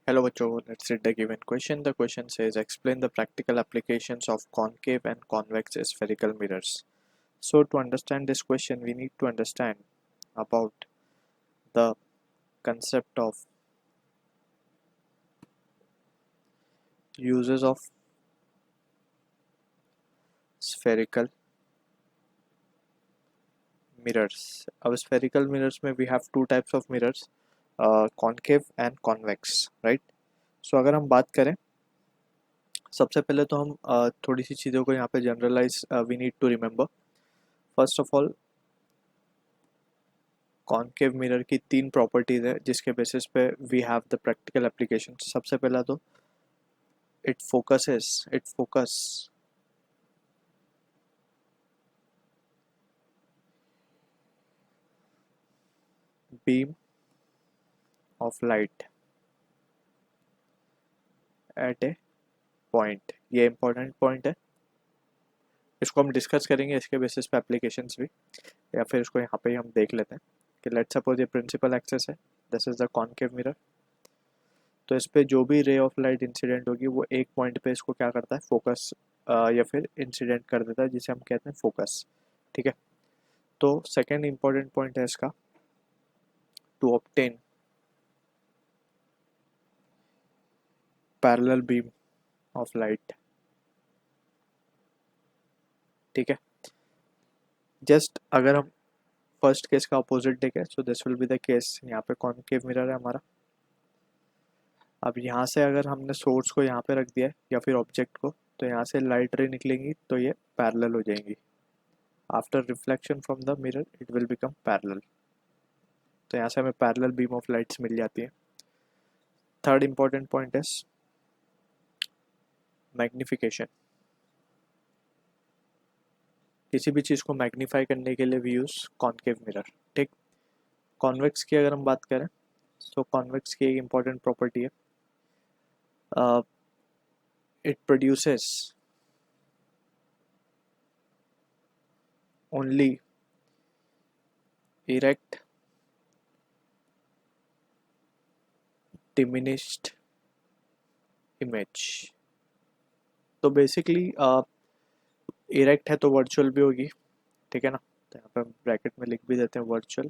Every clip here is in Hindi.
Hello बच्चों, let's read the given question. The question says explain the practical applications of concave and convex spherical mirrors. So to understand this question, we need to understand about the concept of uses of spherical mirrors. Our spherical mirrors में we have two types of mirrors, concave and convex, right? So अगर हम बात करें सबसे पहले तो हम थोड़ी सी चीज़ों को यहाँ पे generalise we need to remember. First of all, concave mirror की तीन प्रॉपर्टीज है जिसके बेसिस पे we have the practical application. सबसे पहला तो it focus beam of light at a point. ये इंपॉर्टेंट पॉइंट है, इसको हम डिस्कस करेंगे इसके बेसिस पे एप्लीकेशंस भी, या फिर इसको यहाँ पे ही हम देख लेते हैं कि लेट्स सपोज ये प्रिंसिपल एक्सेस है, this is the concave mirror. तो इस पे जो भी रे ऑफ लाइट इंसिडेंट होगी वो एक पॉइंट पे इसको क्या करता है, फोकस या फिर इंसिडेंट कर देता है, जिसे हम कहते हैं फोकस. ठीक है. तो सेकेंड इंपॉर्टेंट पॉइंट है इसका, to obtain parallel beam of light. ठीक है. जस्ट अगर हम फर्स्ट केस का अपोजिट देखें, so this will be the case. यहाँ पे कॉनकेव मिरर है हमारा. अब यहाँ से अगर हमने सोर्स को यहाँ पे रख दिया है या फिर ऑब्जेक्ट को, तो यहाँ से लाइट रे निकलेंगी तो ये पैरेलल हो जाएंगी. After reflection from the mirror it will become parallel. तो यहाँ से हमें पैरेलल बीम ऑफ लाइट्स मिल जाती है. Third important point is magnification. किसी भी चीज़ को मैग्नीफाई करने के लिए वी यूज़ कॉनकेव मिरर. ठीक. कॉन्वेक्स की अगर हम बात करें तो कॉन्वेक्स की एक इम्पॉर्टेंट प्रॉपर्टी है, it produces only erect diminished image. तो बेसिकली इरेक्ट है तो वर्चुअल भी होगी. ठीक है ना. तो यहाँ पे हम ब्रैकेट में लिख भी देते हैं वर्चुअल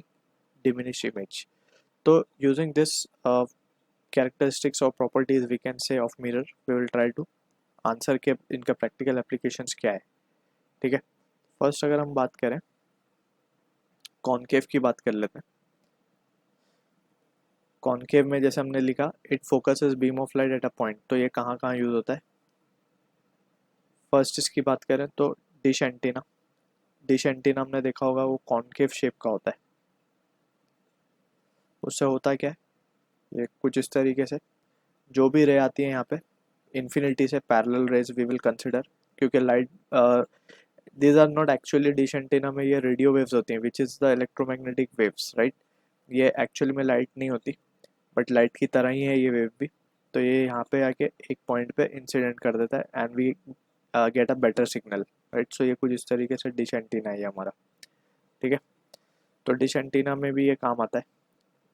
डिमिनिश्ड इमेज. तो using this characteristics or properties we can say of mirror, we will try to answer के इनका प्रैक्टिकल एप्लीकेशंस क्या है. ठीक है. फर्स्ट अगर हम बात करें कॉनकेव की बात कर लेते हैं. कॉनकेव में जैसे हमने लिखा it focuses beam of light at a point. तो ये कहाँ कहाँ यूज होता है. फर्स्ट इसकी बात करें तो डिश एंटीना. डिश एंटीना हमने देखा होगा वो कॉनकेव शेप का होता है. उससे होता क्या है, ये कुछ इस तरीके से जो भी रे आती है यहाँ पे इन्फिनिटी से parallel rays we will consider, क्योंकि light these are not actually dish antenna में ये रेडियो वेव्स होती हैं which is the electromagnetic waves, right. ये एक्चुअली में लाइट नहीं होती बट लाइट की तरह ही है ये वेव भी. तो ये यहाँ पे आके एक पॉइंट पे इंसिडेंट कर देता है and we get a better signal, right. So ये कुछ इस तरीके से डिश एंटीना है ये हमारा. ठीक है. तो डिश एंटीना में भी ये काम आता है.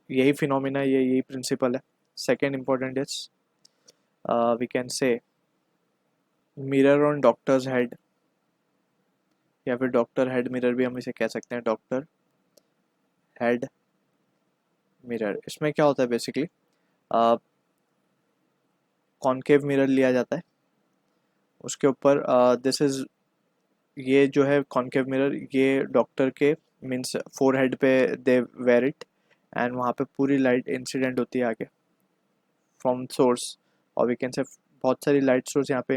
यही फिनोमिना, ये यही प्रिंसिपल है. Second important is we can say mirror on doctor's head, या फिर डॉक्टर हेड मिरर भी हम इसे कह सकते हैं. डॉक्टर हेड मिरर, इसमें क्या होता है बेसिकली, कॉनकेव मिरर लिया जाता है, उसके ऊपर दिस इज, ये जो है कॉनकेव मिरर ये डॉक्टर के मीन्स फोरहेड पे दे वेयर इट एंड वहाँ पे पूरी लाइट इंसिडेंट होती है आगे फ्रॉम सोर्स. और वी कैन से बहुत सारी लाइट सोर्स यहाँ पे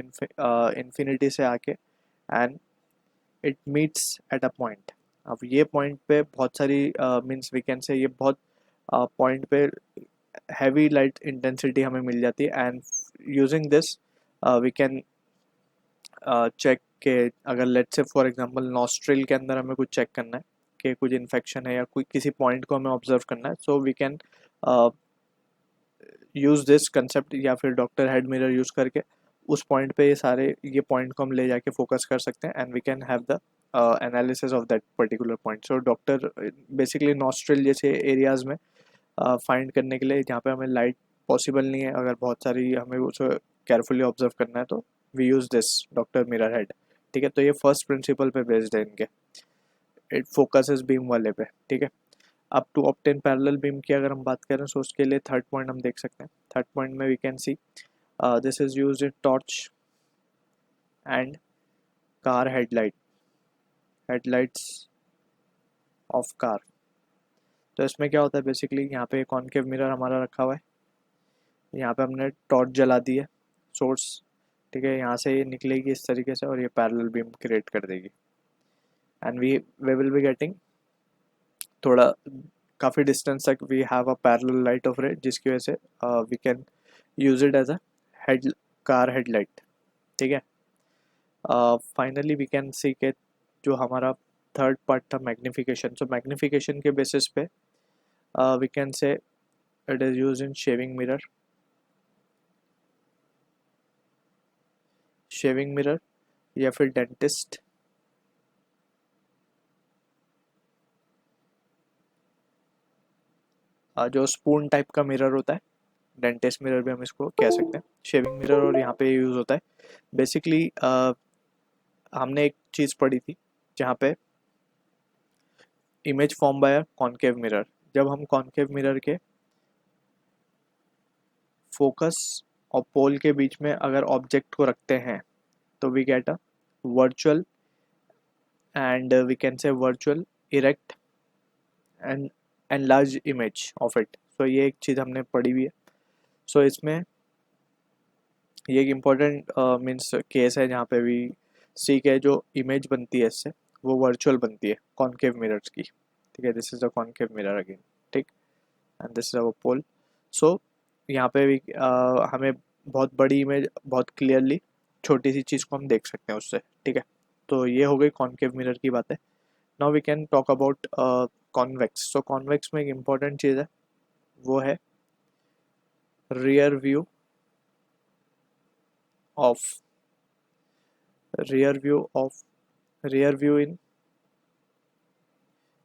इन्फिनिटी से आके and it meets at a point. अब ये पॉइंट पे बहुत सारी मीन्स वी कैन से ये बहुत पॉइंट पे हैवी लाइट इंटेंसिटी हमें मिल जाती है and using this we can check के अगर let's say for example nostril के अंदर हमें कुछ चेक करना है कि कुछ इन्फेक्शन है या कोई किसी पॉइंट को हमें ऑब्जर्व करना है, so we can use this concept या फिर डॉक्टर हेड मिरर यूज़ करके उस पॉइंट पे ये पॉइंट को हम ले जाके फोकस कर सकते हैं and we can have the analysis of that particular point. So doctor basically nostril जैसे एरियाज में फाइंड करने के लिए जहाँ पे हमें लाइट पॉसिबल नहीं है, अगर बहुत सारी हमें उसे केयरफुली ऑब्जर्व करना है तो we use this doctor mirror head. ठीक है, तो ये फर्स्ट प्रिंसिपल पे बेस्ड है इनके, इट फोकसेस बीम वाले पे। ठीक है, अब टू ऑब्टेन पैरेलल बीम की अगर हम बात करें तो उसके लिए थर्ड पॉइंट हम देख सकते हैं। थर्ड पॉइंट में we can see this is used in torch and car headlights of car. तो इसमें क्या होता है बेसिकली, यहाँ पे कॉनकेव मिरर हमारा रखा हुआ है, यहाँ पे हमने टॉर्च जला दी है सोर्स। ठीक है, यहाँ से ये निकलेगी इस तरीके से और ये पैरेलल बीम क्रिएट कर देगी, and we will be getting थोड़ा काफ़ी डिस्टेंस तक we have a parallel light of ray, जिसकी वजह से we can use it as a head car headlight. ठीक है, फाइनली वी कैन सी के जो हमारा थर्ड पार्ट था मैग्निफिकेशन। सो मैग्निफिकेशन के बेसिस पे we can say it is use in shaving mirror या फिर डेंटिस्ट, जो स्पून टाइप का मिरर होता है, डेंटिस्ट मिरर भी हम इसको कह सकते हैं, शेविंग मिरर, और यहाँ पे यूज़ होता है बेसिकली। हमने एक चीज़ पढ़ी थी जहाँ पे image form by concave mirror, जब हम कॉनकेव मिरर के फोकस और पोल के बीच में अगर ऑब्जेक्ट को रखते हैं तो we get a virtual and we can say virtual erect and large image of it. So ये एक चीज़ हमने पढ़ी हुई है। सो इसमें ये एक इम्पॉर्टेंट मीन्स केस है जहाँ पे भी सी के जो इमेज बनती है इससे वो वर्चुअल बनती है कॉनकेव मिरर्स की। ठीक है, this is the concave mirror again. ठीक, एंड दिस इज अवर पोल। सो यहाँ पे भी हमें बहुत बड़ी इमेज बहुत क्लियरली छोटी सी चीज़ को हम देख सकते हैं उससे। ठीक है, तो ये हो गई कॉनकेव मिरर की बात है। Now we can talk about convex. So convex में एक इम्पॉर्टेंट चीज़ है, वो है rear view of rear view of rear view in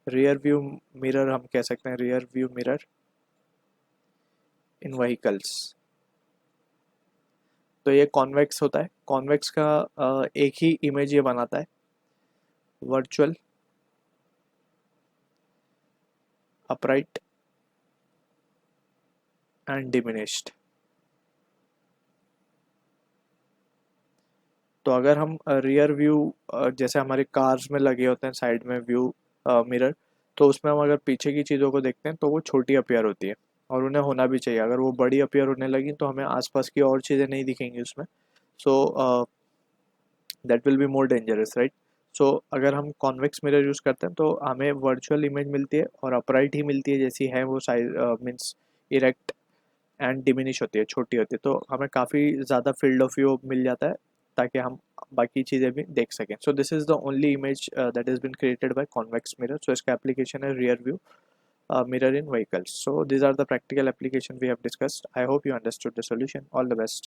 rear view mirror हम कह सकते हैं, rear view mirror in vehicles. तो ये कॉन्वेक्स होता है, कॉन्वेक्स का एक ही इमेज ये बनाता है, वर्चुअल अपराइट एंड डिमिनिश्ड। तो अगर हम रियर व्यू जैसे हमारे कार्स में लगे होते हैं साइड में व्यू मिरर, तो उसमें हम अगर पीछे की चीज़ों को देखते हैं तो वो छोटी अपीयर होती है, और उन्हें होना भी चाहिए। अगर वो बड़ी अपीयर होने लगी तो हमें आसपास की और चीज़ें नहीं दिखेंगी उसमें, so that will be more dangerous, right. So अगर हम कॉन्वेक्स मिरर यूज़ करते हैं तो हमें वर्चुअल इमेज मिलती है और अपराइट ही मिलती है, जैसी है वो size means erect and diminish होती है, छोटी होती है, तो हमें काफ़ी ज़्यादा फील्ड ऑफ व्यू मिल जाता है ताकि हम बाकी चीज़ें भी देख सकें। So this is the only image that is been created by convex mirror. So इसका एप्लीकेशन है rear view mirror in vehicles. So these are the practical application we have discussed. I hope you understood the solution. All the best.